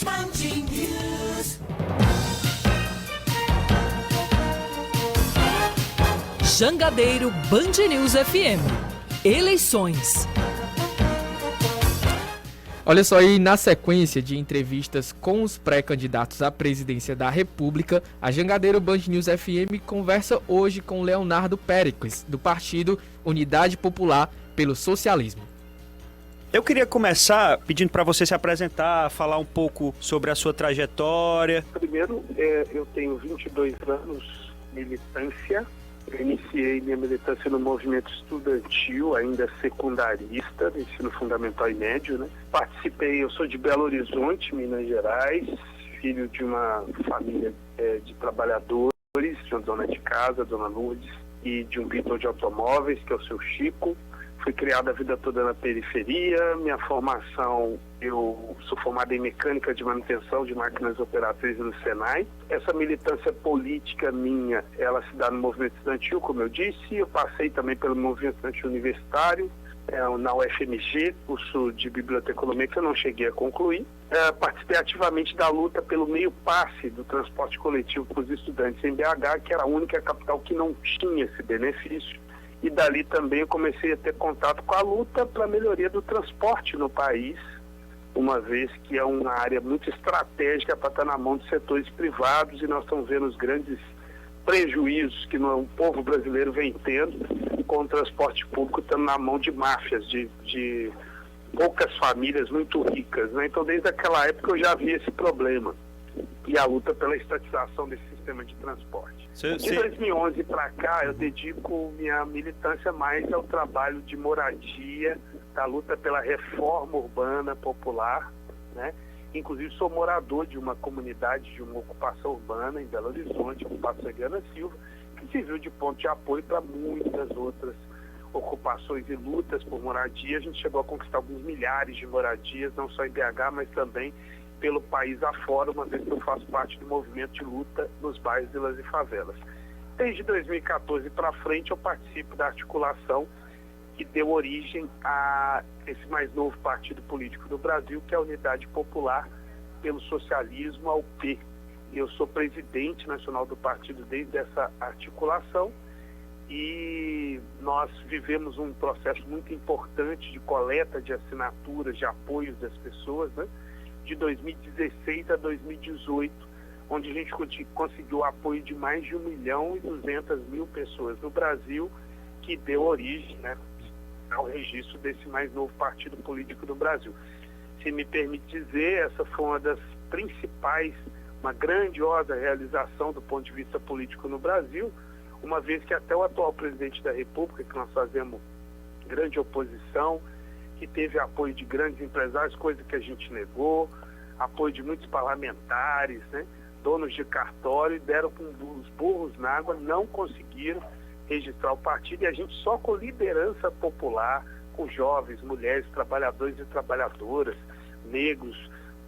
Band News. Jangadeiro Band News FM. Eleições. Olha só aí, na sequência de entrevistas com os pré-candidatos à presidência da República, a Jangadeiro Band News FM conversa hoje com Leonardo Péricles, do partido Unidade Popular pelo Socialismo. Eu queria começar pedindo para você se apresentar, falar um pouco sobre a sua trajetória. Primeiro, eu tenho 22 anos de militância. Eu iniciei minha militância no movimento estudantil, ainda secundarista, no ensino fundamental e médio, né? Eu sou de Belo Horizonte, Minas Gerais, filho de uma família de trabalhadores, de uma dona de casa, Dona Lourdes, e de um pintor de automóveis, que é o seu Chico. Fui criado a vida toda na periferia. Minha formação, eu sou formado em mecânica de manutenção de máquinas operatrizes no Senai. Essa militância política minha, ela se dá no movimento estudantil, como eu disse. Eu passei também pelo movimento estudantil universitário, na UFMG, curso de biblioteconomia que eu não cheguei a concluir. Participei ativamente da luta pelo meio passe do transporte coletivo para os estudantes em BH, que era a única capital que não tinha esse benefício. E dali também eu comecei a ter contato com a luta para a melhoria do transporte no país, uma vez que é uma área muito estratégica para estar na mão de setores privados, e nós estamos vendo os grandes prejuízos que o povo brasileiro vem tendo com o transporte público estando na mão de máfias, de poucas famílias muito ricas, né? Então, desde aquela época eu já vi esse problema e a luta pela estatização desse sistema de transporte. De 2011 para cá, eu dedico minha militância mais ao trabalho de moradia, da luta pela reforma urbana popular, né? Inclusive sou morador de uma comunidade, de uma ocupação urbana em Belo Horizonte, ocupação Eliana Silva, que serviu de ponto de apoio para muitas outras ocupações e lutas por moradia. A gente chegou a conquistar alguns milhares de moradias, não só em BH, mas também pelo país afora, uma vez que eu faço parte do movimento de luta nos bairros, vilas e favelas. Desde 2014 para frente eu participo da articulação que deu origem a esse mais novo partido político do Brasil, que é a Unidade Popular pelo Socialismo, a UP. Eu sou presidente nacional do partido desde essa articulação, e nós vivemos um processo muito importante de coleta de assinaturas, de apoios das pessoas, né? De 2016 a 2018, onde a gente conseguiu o apoio de mais de 1.200.000 pessoas no Brasil, que deu origem, né, ao registro desse mais novo partido político do Brasil. Se me permite dizer, essa foi uma das principais, uma grandiosa realização do ponto de vista político no Brasil, uma vez que até o atual presidente da República, que nós fazemos grande oposição, que teve apoio de grandes empresários, coisa que a gente negou, apoio de muitos parlamentares, né, donos de cartório, deram com os burros na água, não conseguiram registrar o partido, e a gente só com liderança popular, com jovens, mulheres, trabalhadores e trabalhadoras, negros,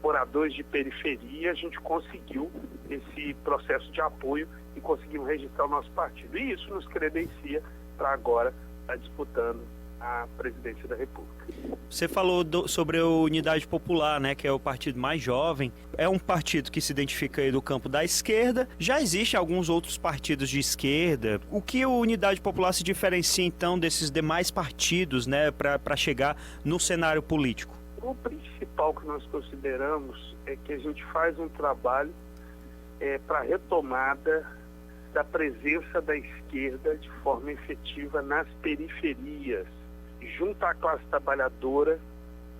moradores de periferia, a gente conseguiu esse processo de apoio e conseguimos registrar o nosso partido. E isso nos credencia para agora estar disputando a presidência da República. Você falou sobre a Unidade Popular, né, que é o partido mais jovem. É um partido que se identifica aí do campo da esquerda. Já existem alguns outros partidos de esquerda. O que a Unidade Popular se diferencia, então, desses demais partidos, né, para chegar no cenário político? O principal que nós consideramos é que a gente faz um trabalho para a retomada da presença da esquerda de forma efetiva nas periferias, junto à classe trabalhadora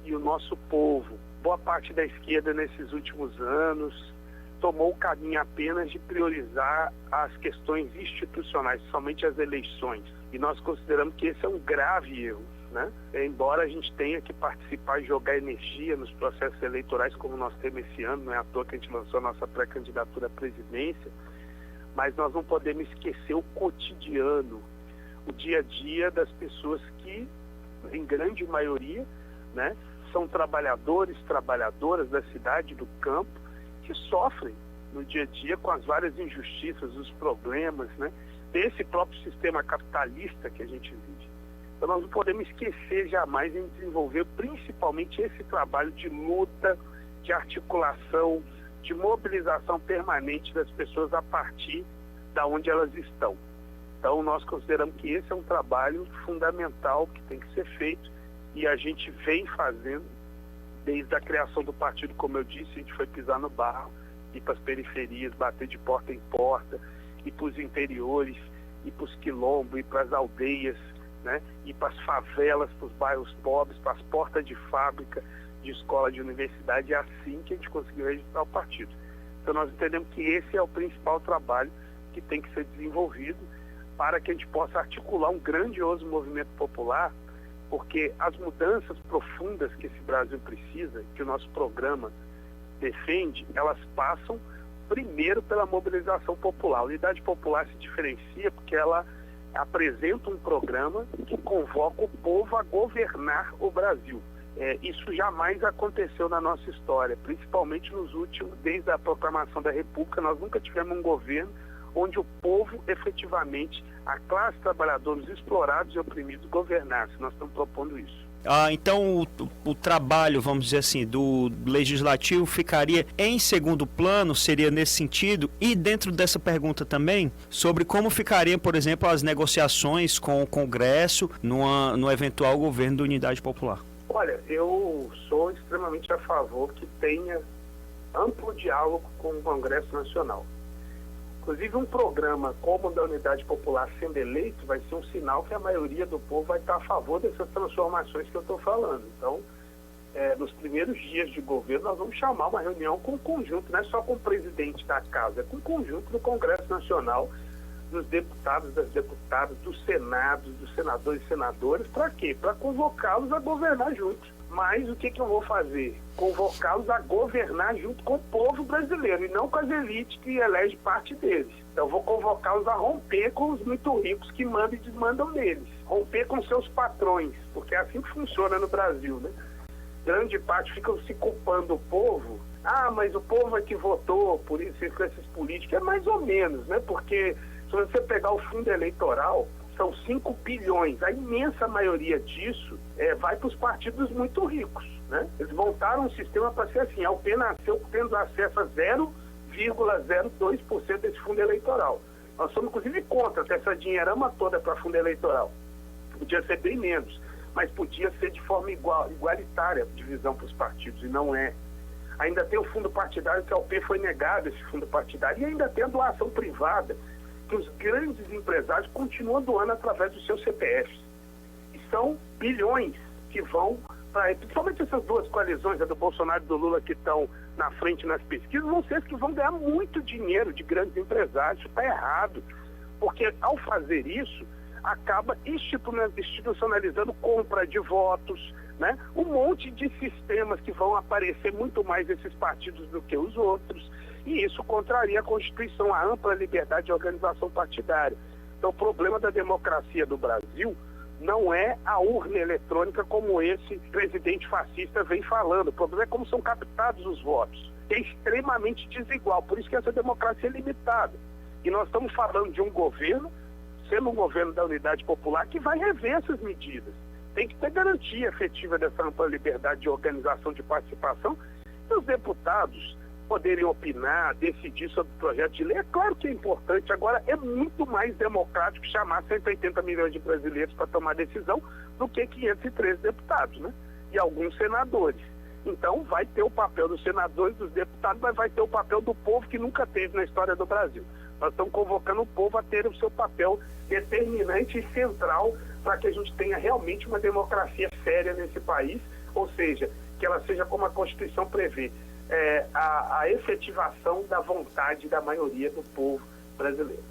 e o nosso povo. Boa parte da esquerda nesses últimos anos tomou o caminho apenas de priorizar as questões institucionais, somente as eleições. E nós consideramos que esse é um grave erro, né? Embora a gente tenha que participar e jogar energia nos processos eleitorais, como nós temos esse ano, não é à toa que a gente lançou a nossa pré-candidatura à presidência, mas nós não podemos esquecer o cotidiano, o dia a dia das pessoas que, em grande maioria, né, são trabalhadores, trabalhadoras da cidade, do campo, que sofrem no dia a dia com as várias injustiças, os problemas, né, desse próprio sistema capitalista que a gente vive. Então nós não podemos esquecer jamais em desenvolver principalmente esse trabalho de luta, de articulação, de mobilização permanente das pessoas a partir da onde elas estão. Então, nós consideramos que esse é um trabalho fundamental que tem que ser feito e a gente vem fazendo desde a criação do partido, como eu disse, a gente foi pisar no barro, ir para as periferias, bater de porta em porta, ir para os interiores, ir para os quilombos, ir para as aldeias, né? Ir para as favelas, para os bairros pobres, para as portas de fábrica, de escola, de universidade. É assim que a gente conseguiu registrar o partido. Então nós entendemos que esse é o principal trabalho que tem que ser desenvolvido para que a gente possa articular um grandioso movimento popular, porque as mudanças profundas que esse Brasil precisa, que o nosso programa defende, elas passam primeiro pela mobilização popular. A Unidade Popular se diferencia porque ela apresenta um programa que convoca o povo a governar o Brasil. Isso jamais aconteceu na nossa história, principalmente nos últimos, desde a proclamação da República, nós nunca tivemos um governo onde o povo, efetivamente, a classe trabalhadora, os explorados e oprimidos governasse. Nós estamos propondo isso. Então o trabalho, vamos dizer assim, do legislativo ficaria em segundo plano, seria nesse sentido? E dentro dessa pergunta também, sobre como ficariam, por exemplo, as negociações com o Congresso no eventual governo da Unidade Popular? Olha, eu sou extremamente a favor que tenha amplo diálogo com o Congresso Nacional. Inclusive, um programa como o da Unidade Popular sendo eleito vai ser um sinal que a maioria do povo vai estar a favor dessas transformações que eu estou falando. Então, nos primeiros dias de governo, nós vamos chamar uma reunião com o conjunto, não é só com o presidente da casa, é com o conjunto do Congresso Nacional, dos deputados, das deputadas, do Senado, dos senadores e senadoras. Para quê? Para convocá-los a governar juntos. Mas o que eu vou fazer? Convocá-los a governar junto com o povo brasileiro e não com as elites que elegem parte deles. Então eu vou convocá-los a romper com os muito ricos que mandam e desmandam neles. Romper com seus patrões, porque é assim que funciona no Brasil, né? Grande parte ficam se culpando o povo. Ah, mas o povo é que votou por isso, com esses políticos. É mais ou menos, né? Porque se você pegar o fundo eleitoral, são 5 bilhões. A imensa maioria disso vai para os partidos muito ricos, né? Eles montaram um sistema para ser assim. A UP nasceu tendo acesso a 0,02% desse fundo eleitoral. Nós somos, inclusive, contra ter essa dinheirama toda para fundo eleitoral. Podia ser bem menos, mas podia ser de forma igualitária a divisão para os partidos, e não é. Ainda tem o fundo partidário, que a UP foi negado esse fundo partidário, e ainda tem a doação privada, que os grandes empresários continuam doando através dos seus CPFs. E são bilhões que vão para... Principalmente essas duas coalizões, a do Bolsonaro e do Lula, que estão na frente nas pesquisas, vão ser as que vão ganhar muito dinheiro de grandes empresários. Isso está errado. Porque, ao fazer isso, acaba institucionalizando compra de votos, né? Um monte de sistemas que vão aparecer muito mais esses partidos do que os outros. E isso contraria a Constituição, a ampla liberdade de organização partidária. Então, o problema da democracia do Brasil não é a urna eletrônica como esse presidente fascista vem falando. O problema é como são captados os votos. É extremamente desigual, por isso que essa democracia é limitada. E nós estamos falando de um governo, sendo um governo da Unidade Popular, que vai rever essas medidas. Tem que ter garantia efetiva dessa ampla liberdade de organização, de participação, e os deputados poderem opinar, decidir sobre o projeto de lei. É claro que é importante, agora é muito mais democrático chamar 180 milhões de brasileiros para tomar decisão do que 513 deputados, né? E alguns senadores. Então vai ter o papel dos senadores, dos deputados, mas vai ter o papel do povo que nunca teve na história do Brasil. Nós estamos convocando o povo a ter o seu papel determinante e central para que a gente tenha realmente uma democracia séria nesse país, ou seja, que ela seja como a Constituição prevê, a efetivação da vontade da maioria do povo brasileiro.